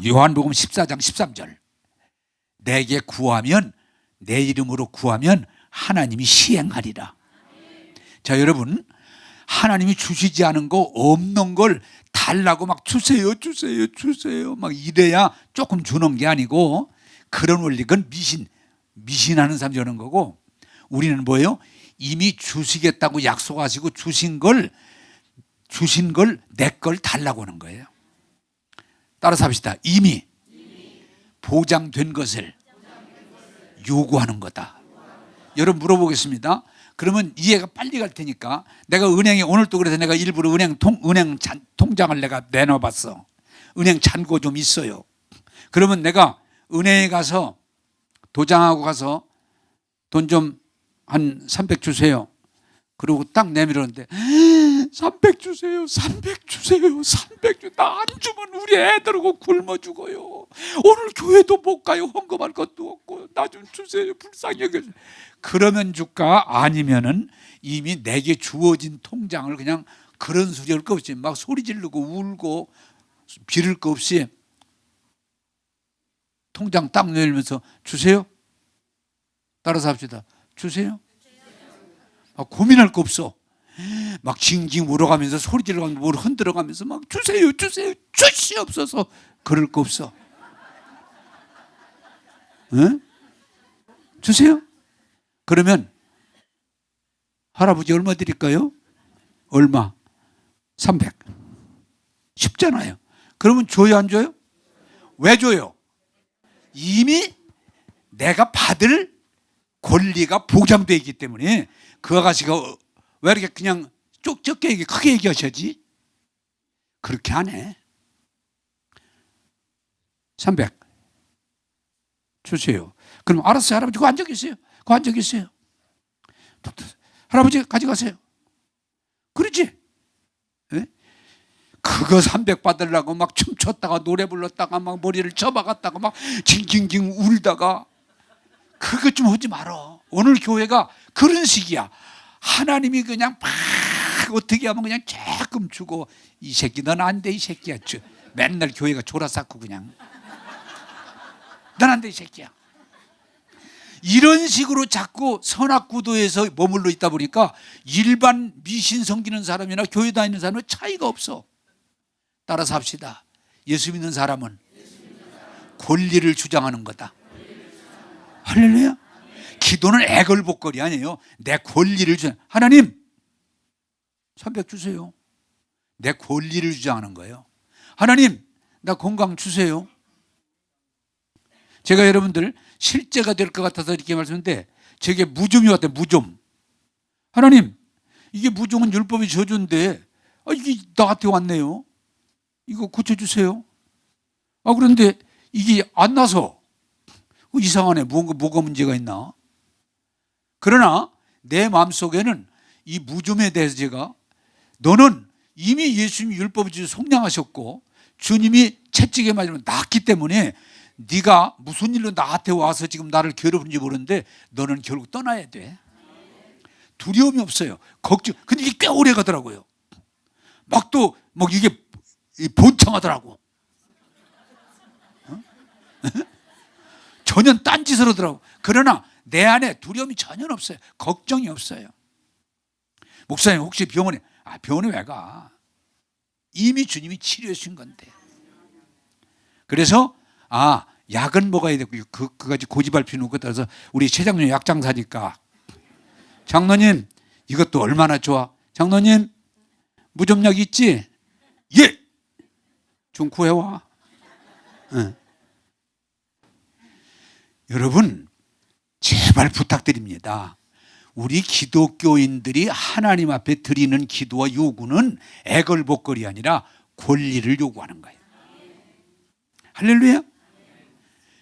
요한복음 14장 13절. 내게 구하면, 내 이름으로 구하면 하나님이 시행하리라. 자, 여러분, 하나님이 주시지 않은 거, 없는 걸 달라고 막 주세요 막 이래야 조금 주는 게 아니고, 그런 원리는 미신하는 사람이 하는 거고, 우리는 뭐예요? 이미 주시겠다고 약속하시고 주신 걸 내 걸 달라고 하는 거예요. 따라서 합시다. 이미 보장된 것을 요구하는 거다. 여러분 물어보겠습니다. 그러면 이해가 빨리 갈 테니까, 내가 은행에, 오늘도 그래서 내가 일부러 은행 통장을 내가 내놔봤어. 은행 잔고 좀 있어요. 그러면 내가 은행에 가서 도장하고 가서 돈 좀 한 300 주세요. 그리고 딱 내밀었는데 300 주세요. 300 주세요. 300 주. 나 안 주면 우리 애들하고 굶어 죽어요. 오늘 교회도 못 가요. 헌금할 것도 없고 나 좀 주세요. 불쌍히 여겨주세요. 그러면 줄까? 아니면은 이미 내게 주어진 통장을 그냥 그런 소리 할 거 없이 막 소리 지르고 울고 비를 거 없이 통장 딱 내밀면서 주세요. 따라서 합시다. 주세요. 고민할 거 없어. 막 징징 울어가면서 소리 지르면서 뭘 흔들어가면서 막 주세요 주시옵소서. 그럴 거 없어. 응? 주세요. 그러면 할아버지 얼마 드릴까요? 얼마? 300. 쉽잖아요. 그러면 줘요 안 줘요? 왜 줘요? 이미 내가 받을 권리가 보장되어 있기 때문에. 그 아가씨가 왜 이렇게 그냥 적게 크게 얘기하셔야지? 그렇게 안 해. 300 주세요. 그럼 알았어요. 할아버지 그거 앉아 계세요. 그거 앉아 계세요. 할아버지 가져가세요. 그러지? 네? 그거 300 받으려고 막 춤췄다가 노래 불렀다가 막 머리를 접어갔다가 막 징징징 울다가 그거 좀 하지 말어. 오늘 교회가 그런 식이야. 하나님이 그냥 막 어떻게 하면 그냥 조금 주고, 이 새끼 넌 안 돼 이 새끼야. 맨날 교회가 졸아쌌고 그냥 넌 안 돼 이 새끼야. 이런 식으로 자꾸 선악구도에서 머물러 있다 보니까 일반 미신 섬기는 사람이나 교회 다니는 사람은 차이가 없어. 따라서 합시다. 예수 믿는 사람은 권리를 주장하는 거다. 할렐루야. 기도는 애걸복걸이 아니에요. 내 권리를 주장. 하나님 300 주세요. 내 권리를 주장하는 거예요. 하나님 나 건강 주세요. 제가 여러분들 실제가 될 것 같아서 이렇게 말씀했는데 제게 무좀이 왔대요. 무좀. 하나님 이게 무좀은 율법이 저주인데 이게 나한테 왔네요. 이거 고쳐주세요. 그런데 이게 안 나서 이상하네. 뭐가 문제가 있나? 그러나 내 마음속에는 이 무좀에 대해서 제가 너는 이미 예수님이 율법을 주셔서 속량하셨고 주님이 채찍에 맞으면 낫기 때문에 네가 무슨 일로 나한테 와서 지금 나를 괴롭히는지 모르는데 너는 결국 떠나야 돼. 두려움이 없어요. 걱정. 근데 이게 꽤 오래 가더라고요. 막 또 이게 번창하더라고. 전혀 딴짓을 하더라고. 그러나 내 안에 두려움이 전혀 없어요. 걱정이 없어요. 목사님 혹시 병원에 왜 가? 이미 주님이 치료해 주신 건데. 그래서 약은 먹어야 되고 그까지 고집할 필요는 없고 따라서 우리 최 장로님 약장사니까 장로님 이것도 얼마나 좋아. 장로님 무좀약 있지? 예. 좀 구해와. 여러분 제발 부탁드립니다. 우리 기독교인들이 하나님 앞에 드리는 기도와 요구는 애걸복걸이 아니라 권리를 요구하는 거예요. 할렐루야.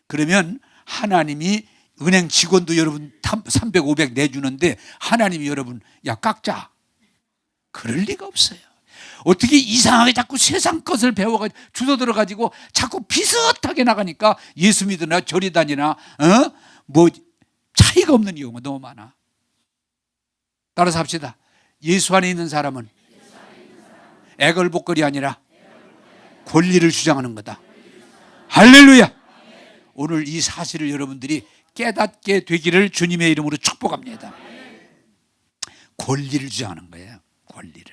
그러면 하나님이 은행 직원도 여러분 300, 500 내주는데 하나님이 여러분 깎자. 그럴 리가 없어요. 어떻게 이상하게 자꾸 세상 것을 배워가지고 주워들어가지고 자꾸 비슷하게 나가니까 예수 믿으나 절이 다니나 차이가 없는 이유가 너무 많아. 따라서 합시다. 예수 안에 있는 사람은 애걸복걸이 아니라 권리를 주장하는 거다. 할렐루야. 오늘 이 사실을 여러분들이 깨닫게 되기를 주님의 이름으로 축복합니다. 권리를 주장하는 거예요. 권리를.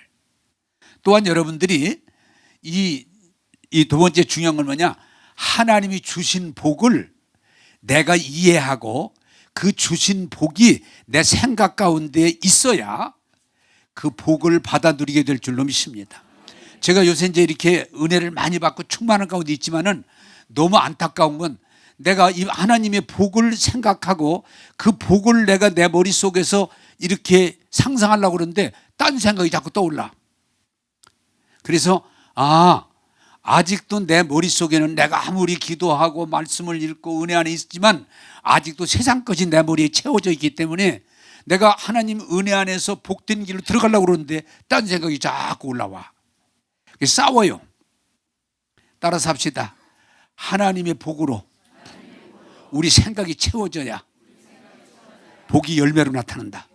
또한 여러분들이 이 두 번째 중요한 건 뭐냐? 하나님이 주신 복을 내가 이해하고 그 주신 복이 내 생각 가운데 있어야 그 복을 받아 누리게 될 줄로 믿습니다. 제가 요새 이제 이렇게 은혜를 많이 받고 충만한 가운데 있지만은 너무 안타까운 건 내가 이 하나님의 복을 생각하고 그 복을 내가 내 머릿속에서 이렇게 상상하려고 그러는데 딴 생각이 자꾸 떠올라. 그래서 아직도 내 머릿속에는 내가 아무리 기도하고 말씀을 읽고 은혜 안에 있지만 아직도 세상 것이 내 머리에 채워져 있기 때문에 내가 하나님 은혜 안에서 복된 길로 들어가려고 그러는데 딴 생각이 자꾸 올라와. 싸워요. 따라서 합시다. 하나님의 복으로 우리 생각이 채워져야 복이 열매로 나타난다.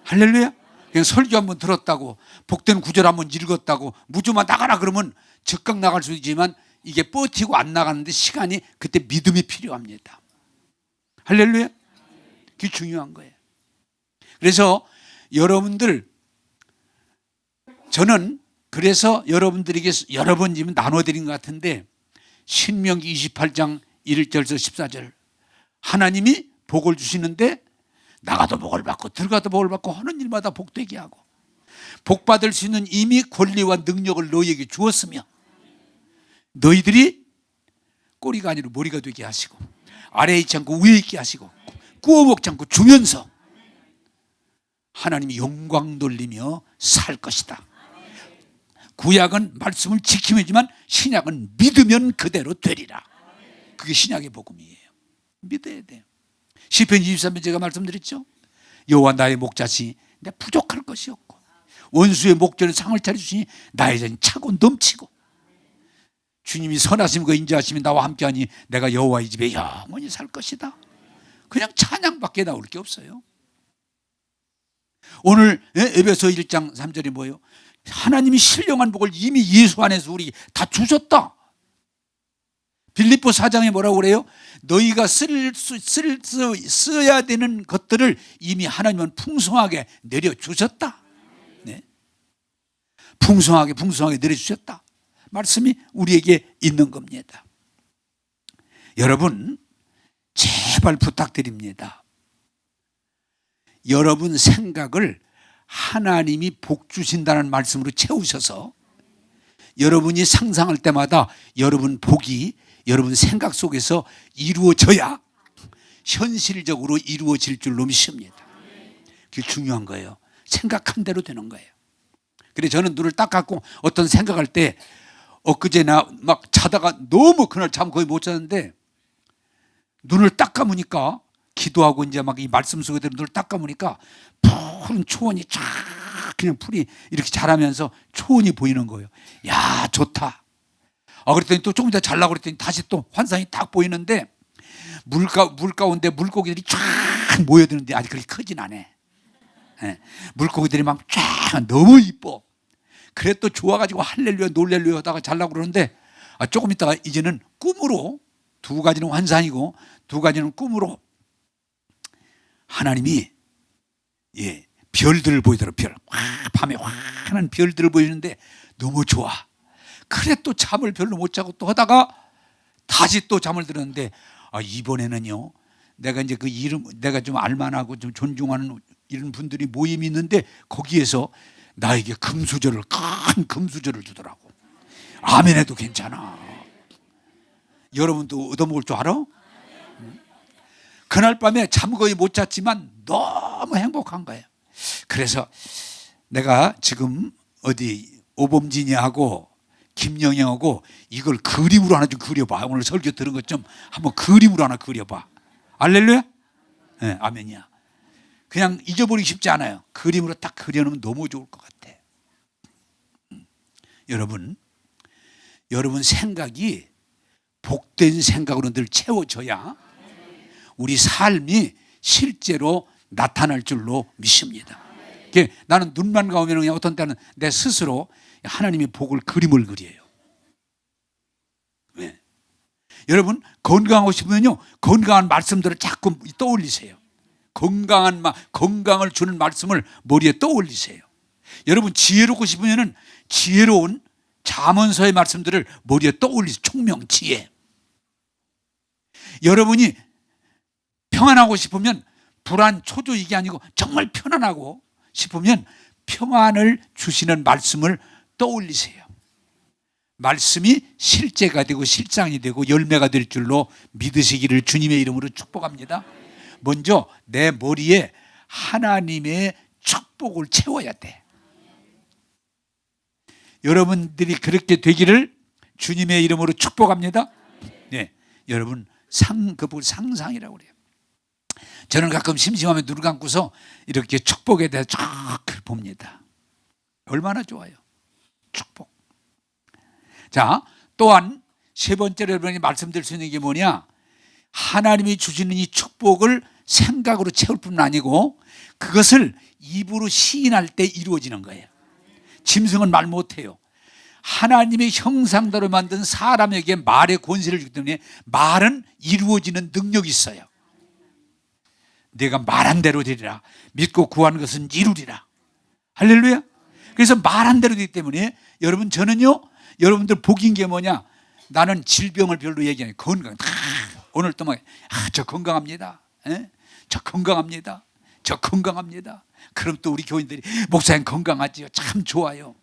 할렐루야. 그냥 설교 한번 들었다고 복된 구절 한번 읽었다고 무조만 나가라 그러면 즉각 나갈 수 있지만 이게 버티고 안 나가는데 시간이 그때 믿음이 필요합니다. 할렐루야. 그게 중요한 거예요. 그래서 여러분들 저는 그래서 여러분들에게 여러 번 지금 나눠드린 것 같은데 신명기 28장 1절에서 14절 하나님이 복을 주시는데 나가도 복을 받고 들어가도 복을 받고 하는 일마다 복되게 하고 복받을 수 있는 이미 권리와 능력을 너희에게 주었으며 너희들이 꼬리가 아니라 머리가 되게 하시고 아래에 있지 않고 위에 있게 하시고 꾸어먹지 않고 주면서 하나님이 영광 돌리며 살 것이다. 구약은 말씀을 지키면지만 신약은 믿으면 그대로 되리라. 그게 신약의 복음이에요. 믿어야 돼요. 시편 23편 제가 말씀드렸죠. 여호와 나의 목자시 내 부족할 것이 없고 원수의 목전에 상을 차려주시니 나의 잔이 차고 넘치고 주님이 선하심과 인자하심이 나와 함께하니 내가 여호와의 집에 영원히 살 것이다. 그냥 찬양밖에 나올 게 없어요. 오늘 에베소 1장 3절이 뭐예요? 하나님이 신령한 복을 이미 예수 안에서 우리 다 주셨다. 빌립보 4장에 뭐라고 그래요? 너희가 써야 되는 것들을 이미 하나님은 풍성하게 내려주셨다. 네. 풍성하게 내려주셨다. 말씀이 우리에게 있는 겁니다. 여러분 제발 부탁드립니다. 여러분 생각을 하나님이 복 주신다는 말씀으로 채우셔서 여러분이 상상할 때마다 여러분 복이 여러분 생각 속에서 이루어져야 현실적으로 이루어질 줄로 믿습니다. 그게 중요한 거예요. 생각한 대로 되는 거예요. 그래 저는 눈을 딱 감고 어떤 생각할 때 엊그제 나 막 자다가 너무 그날 잠 거의 못 잤는데 눈을 딱 감으니까 기도하고 이제 막 이 말씀 속에 눈을 딱 감으니까 푸른 초원이 쫙 그냥 풀이 이렇게 자라면서 초원이 보이는 거예요. 야 좋다. 그랬더니 또 조금 더 잘라고 그랬더니 다시 또 환상이 딱 보이는데 물 가운데 물고기들이 쫙 모여드는데 아직 그렇게 크진 않아. 예. 물고기들이 막 쫙 너무 이뻐. 그래 또 좋아가지고 할렐루야 놀렐루야 하다가 잘라고 그러는데 조금 있다가 이제는 꿈으로 두 가지는 환상이고 두 가지는 꿈으로 하나님이 별들을 보이더라. 밤에 환한 별들을 보이는데 너무 좋아. 그래 또 잠을 별로 못 자고 또 하다가 다시 또 잠을 들었는데 이번에는요 내가 이제 그 이름 내가 좀 알만하고 좀 존중하는 이런 분들이 모임이 있는데 거기에서 나에게 금수저를 큰 금수저를 주더라고. 아멘 해도 괜찮아. 여러분도 얻어먹을 줄 알아? 그날 밤에 잠 거의 못 잤지만 너무 행복한 거예요. 그래서 내가 지금 어디 오범진이하고 김영영하고 이걸 그림으로 하나 좀 그려봐. 오늘 설교 들은 것 좀 한번 그림으로 하나 그려봐. 할렐루야? 네, 아멘이야. 그냥 잊어버리기 쉽지 않아요. 그림으로 딱 그려놓으면 너무 좋을 것 같아. 여러분 생각이 복된 생각으로 늘 채워져야 우리 삶이 실제로 나타날 줄로 믿습니다. 나는 눈만 감으면 그냥 어떤 때는 내 스스로 하나님의 복을 그림을 그려요. 왜? 여러분 건강하고 싶으면요 건강한 말씀들을 자꾸 떠올리세요. 건강을 주는 말씀을 머리에 떠올리세요. 여러분 지혜롭고 싶으면은 지혜로운 잠언서의 말씀들을 머리에 떠올리세요. 총명, 지혜. 여러분이 평안하고 싶으면 불안, 초조 이게 아니고 정말 편안하고 싶으면 평안을 주시는 말씀을 떠올리세요. 말씀이 실제가 되고 실상이 되고 열매가 될 줄로 믿으시기를 주님의 이름으로 축복합니다. 먼저 내 머리에 하나님의 축복을 채워야 돼. 여러분들이 그렇게 되기를 주님의 이름으로 축복합니다. 네, 여러분 그걸 상상이라고 그래요. 저는 가끔 심심하면 눈을 감고서 이렇게 축복에 대해 쫙 봅니다. 얼마나 좋아요. 축복. 자, 또한 세 번째로 여러분이 말씀드릴 수 있는 게 뭐냐? 하나님이 주시는 이 축복을 생각으로 채울 뿐 아니고 그것을 입으로 시인할 때 이루어지는 거예요. 짐승은 말 못해요. 하나님의 형상대로 만든 사람에게 말의 권세를 주기 때문에 말은 이루어지는 능력이 있어요. 내가 말한 대로 되리라. 믿고 구하는 것은 이루리라. 할렐루야. 그래서 말한 대로 되기 때문에 여러분 저는요 여러분들 복인 게 뭐냐? 나는 질병을 별로 얘기 안 해요. 건강. 오늘 또 막 저 건강합니다. 저 건강합니다. 저 건강합니다. 그럼 또 우리 교인들이 목사님 건강하지요. 참 좋아요.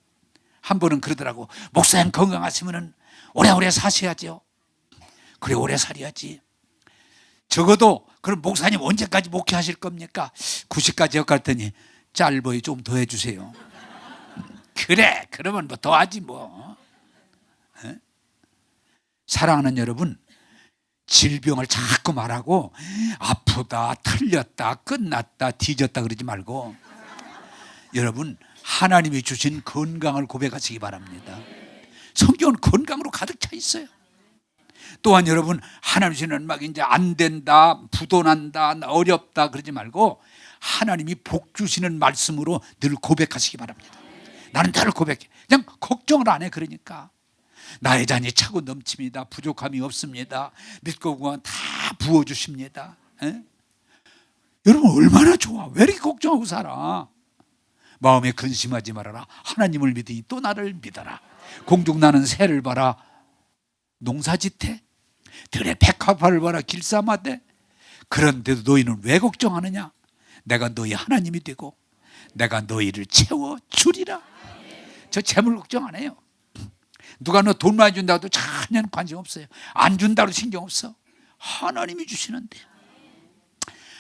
한 번은 그러더라고. 목사님 건강하시면은 오래오래 사셔야죠. 그래 오래 살아야지. 적어도 그럼 목사님 언제까지 목회하실 겁니까? 90까지 엮었더니 짧아요. 좀 더 해주세요. 그래 그러면 뭐 더 하지 뭐. 사랑하는 여러분 질병을 자꾸 말하고 아프다 틀렸다 끝났다 뒤졌다 그러지 말고 여러분 하나님이 주신 건강을 고백하시기 바랍니다. 성경은 건강으로 가득 차 있어요. 또한 여러분 하나님 주시는 막 이제 안 된다 부도난다 어렵다 그러지 말고 하나님이 복 주시는 말씀으로 늘 고백하시기 바랍니다. 나는 늘 고백해. 그냥 걱정을 안 해. 그러니까 나의 잔이 차고 넘칩니다. 부족함이 없습니다. 믿고 구하면 다 부어주십니다. 여러분 얼마나 좋아. 왜 이렇게 걱정하고 살아? 마음에 근심하지 말아라. 하나님을 믿으니 또 나를 믿어라. 공중 나는 새를 봐라. 농사짓대. 들에 백합화를 봐라. 길쌈하대. 그런데도 너희는 왜 걱정하느냐? 내가 너희 하나님이 되고 내가 너희를 채워주리라. 저 재물 걱정 안 해요. 누가 너 돈 많이 준다고 해도 전혀 관심 없어요. 안 준다고 신경 없어. 하나님이 주시는데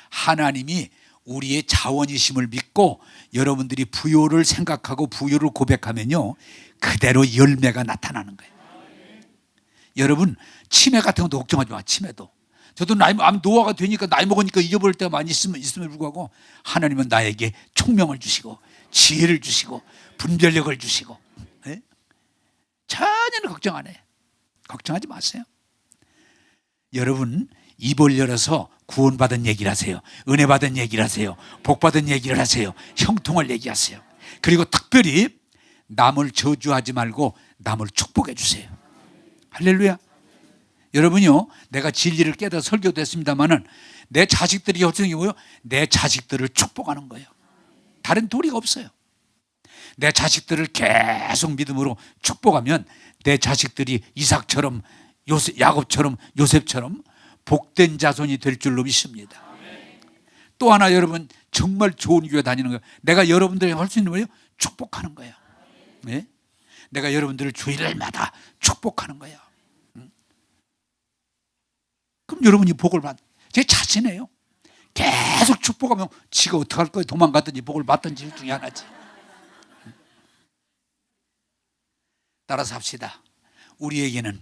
하나님이 우리의 자원이심을 믿고 여러분들이 부요를 생각하고 부요를 고백하면요, 그대로 열매가 나타나는 거예요. 여러분, 치매 같은 것도 걱정하지 마. 치매도 저도 노화가 되니까, 나이 먹으니까 잊어버릴 때가 많이 있음에 불구하고 하나님은 나에게 총명을 주시고 지혜를 주시고 분별력을 주시고, 네? 전혀 걱정 안 해. 걱정하지 마세요. 여러분, 입을 열어서 구원받은 얘기를 하세요. 은혜 받은 얘기를 하세요. 복 받은 얘기를 하세요. 형통을 얘기하세요. 그리고 특별히 남을 저주하지 말고 남을 축복해 주세요. 할렐루야. 여러분요, 내가 진리를 깨달아 설교도 했습니다마는 내 자식들이 어떤 게 뭐예요? 내 자식들을 축복하는 거예요. 다른 도리가 없어요. 내 자식들을 계속 믿음으로 축복하면 내 자식들이 이삭처럼, 야곱처럼, 요셉처럼 복된 자손이 될 줄로 믿습니다. 또 하나, 여러분 정말 좋은 교회 다니는 거예요. 내가 여러분들에게 할 수 있는 거예요? 축복하는 거예요. 네? 내가 여러분들을 주일날마다 축복하는 거예요. 그럼 여러분이 복을 제 자신이에요. 계속 축복하면 지가 어떡할 거예요? 도망갔든지 복을 받든지 중에 하나지. 따라서 합시다. 우리에게는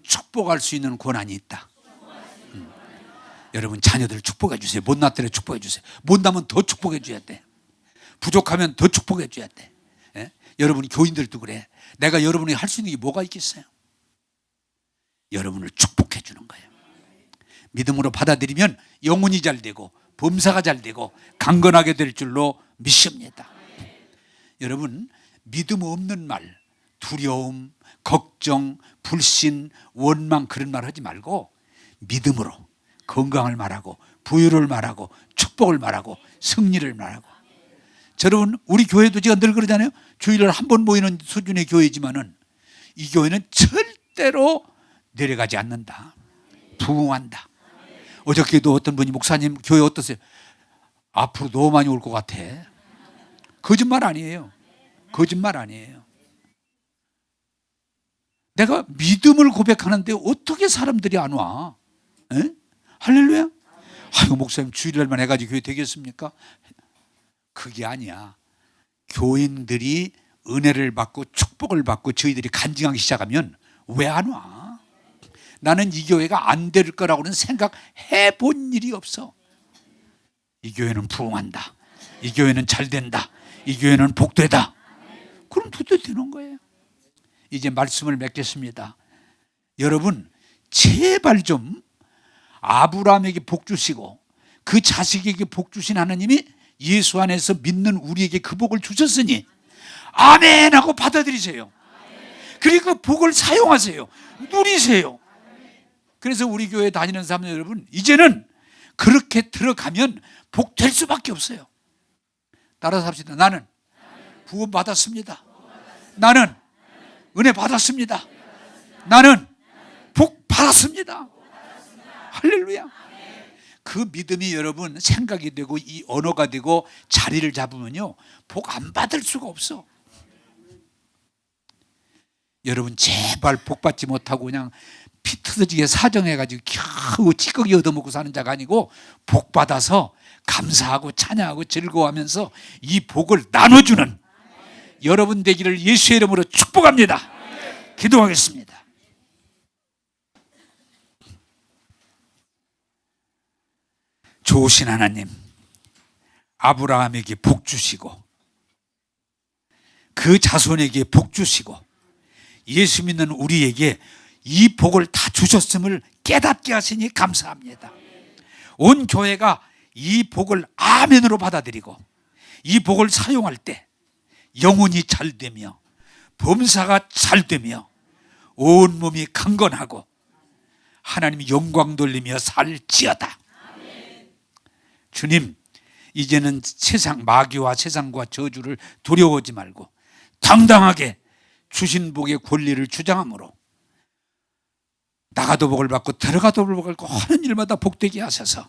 축복할 수 있는 권한이 있다. 여러분, 자녀들 축복해 주세요. 못난 때를 축복해 주세요. 못나면 더 축복해 줘야 돼. 부족하면 더 축복해 줘야 돼. 예? 여러분 교인들도 그래. 내가 여러분이 할 수 있는 게 뭐가 있겠어요? 여러분을 축복해 주는 거예요. 믿음으로 받아들이면 영혼이 잘 되고 범사가 잘 되고 강건하게 될 줄로 믿습니다. 여러분, 믿음 없는 말, 두려움, 걱정, 불신, 원망, 그런 말 하지 말고 믿음으로 건강을 말하고 부유를 말하고 축복을 말하고 승리를 말하고. 여러분, 우리 교회도 제가 늘 그러잖아요. 주일날 한 번 모이는 수준의 교회지만은 이 교회는 절대로 내려가지 않는다. 부흥한다. 어저께도 어떤 분이, 목사님 교회 어떠세요? 앞으로 너무 많이 올 것 같아. 거짓말 아니에요. 거짓말 아니에요. 내가 믿음을 고백하는데 어떻게 사람들이 안 와? 에? 할렐루야? 아이고, 목사님 주일날만 해가지고 교회 되겠습니까? 그게 아니야. 교인들이 은혜를 받고 축복을 받고 저희들이 간증하기 시작하면 왜 안 와? 나는 이 교회가 안 될 거라고는 생각해 본 일이 없어. 이 교회는 부흥한다. 이 교회는 잘 된다. 이 교회는 복되다. 그럼 도대체 되는 거예요. 이제 말씀을 맺겠습니다. 여러분, 제발 좀 아브라함에게 복 주시고 그 자식에게 복 주신 하나님이 예수 안에서 믿는 우리에게 그 복을 주셨으니 아멘 하고 받아들이세요. 그리고 그 복을 사용하세요. 누리세요. 그래서 우리 교회 다니는 사람들 여러분, 이제는 그렇게 들어가면 복 될 수밖에 없어요. 따라서 합시다. 나는 구원 받았습니다. 나는 은혜 받았습니다. 나는 복 받았습니다. 할렐루야. 그 믿음이 여러분 생각이 되고 이 언어가 되고 자리를 잡으면요, 복 안 받을 수가 없어. 여러분, 제발 복 받지 못하고 그냥 피 터지게 사정해가지고 겨우 찌꺼기 얻어먹고 사는 자가 아니고 복 받아서 감사하고 찬양하고 즐거워하면서 이 복을 나눠주는 여러분 되기를 예수의 이름으로 축복합니다. 기도하겠습니다. 좋으신 하나님, 아브라함에게 복 주시고 그 자손에게 복 주시고 예수 믿는 우리에게 이 복을 다 주셨음을 깨닫게 하시니 감사합니다. 온 교회가 이 복을 아멘으로 받아들이고 이 복을 사용할 때 영혼이 잘 되며 범사가 잘 되며 온몸이 강건하고 하나님이 영광 돌리며 살지어다. 주님, 이제는 세상 마귀와 세상과 저주를 두려워하지 말고 당당하게 주신 복의 권리를 주장함으로 나가도 복을 받고 들어가도 복을 받고 하는 일마다 복되게 하셔서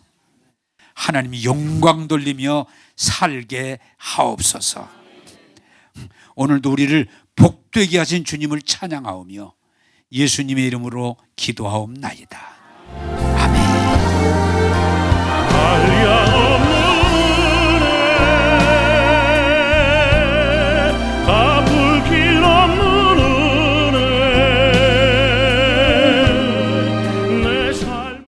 하나님이 영광 돌리며 살게 하옵소서. 오늘도 우리를 복되게 하신 주님을 찬양하오며 예수님의 이름으로 기도하옵나이다.